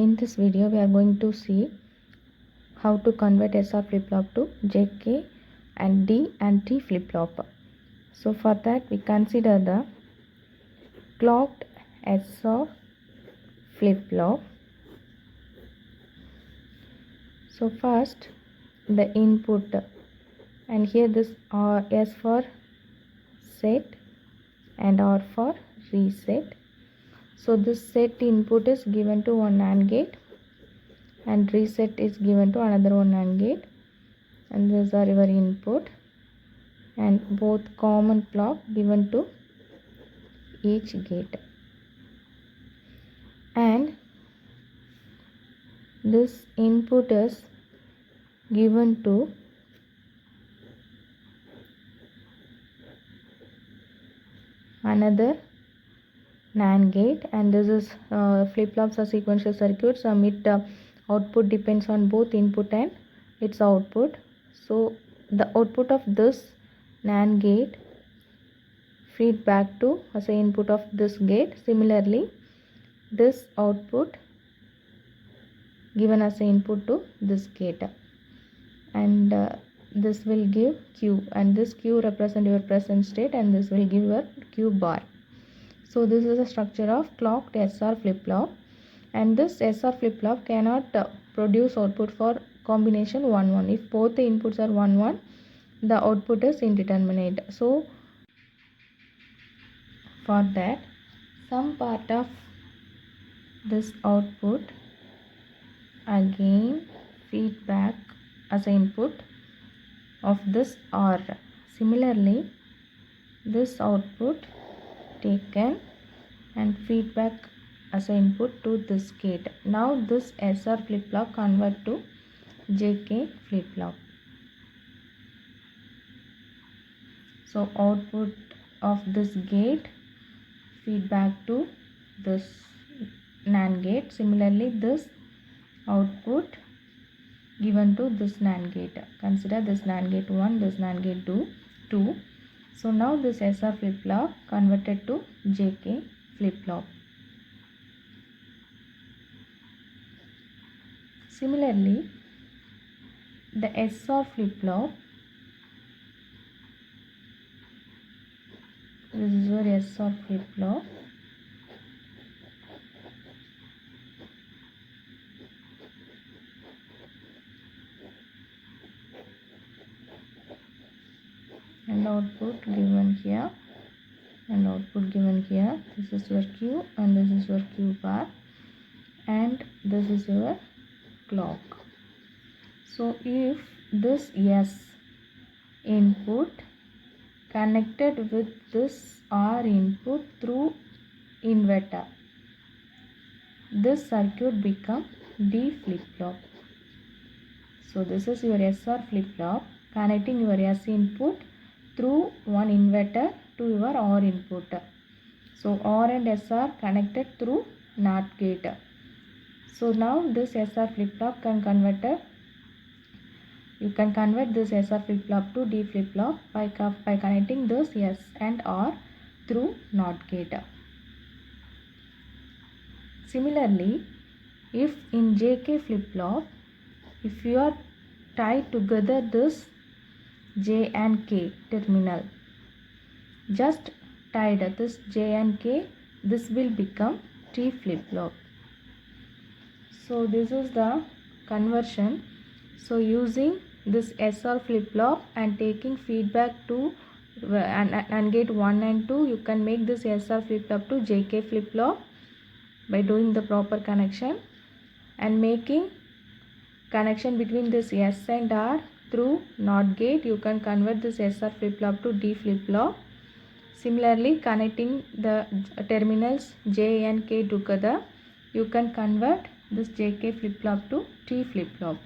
in this video we are going to see how to convert SR flip-flop to JK and D and T flip-flop. So for that we consider the clocked SR flip-flop. So first the input, and here this S for set and R for reset. So this set input is given to one AND gate and reset is given to another one AND gate, and these are your input, and both common clock given to each gate. And this input is given to another NAND gate, and this is flip-flops are sequential circuits. Output depends on both input and its output. So the output of this NAND gate feed back to as a input of this gate. Similarly, this output given as a input to this gate, and this will give Q, and this Q represent your present state, and this will give your Q bar. So this is the structure of clocked SR flip-flop, and this SR flip-flop cannot produce output for combination 1-1. If both the inputs are 1-1, the output is indeterminate. So for that, some part of this output again feedback as input of this R. Similarly, this output taken and feedback as input to this gate. Now this SR flip-flop convert to JK flip-flop. So output of this gate feedback to this NAND gate. Similarly, this output given to this NAND gate. Consider this NAND gate 1, this NAND gate 2. So now this SR flip-flop converted to JK flip-flop. Similarly, the SR flip-flop, this is your SR flip-flop. And output given here, and output given here. This is your Q, and this is your Q bar, and this is your clock. So if this S input connected with this R input through inverter, this circuit become D flip-flop. So this is your SR flip-flop connecting your S input through one inverter to your R input. So R and S are connected through NOT gate. So now this SR flip-flop can convert. You can convert this SR flip-flop to D flip-flop by connecting this S and R through NOT gate. Similarly, if in JK flip-flop, if you are tied together this J and K terminal, just tied this J and K, this will become T flip-flop. So this is the conversion. So using this SR flip-flop and taking feedback to and gate 1 and 2, you can make this SR flip-flop to JK flip-flop by doing the proper connection and making connection between this S and R through NOT gate. You can convert this SR flip-flop to D flip-flop. Similarly, connecting the terminals J and K together, you can convert this JK flip-flop to T flip-flop.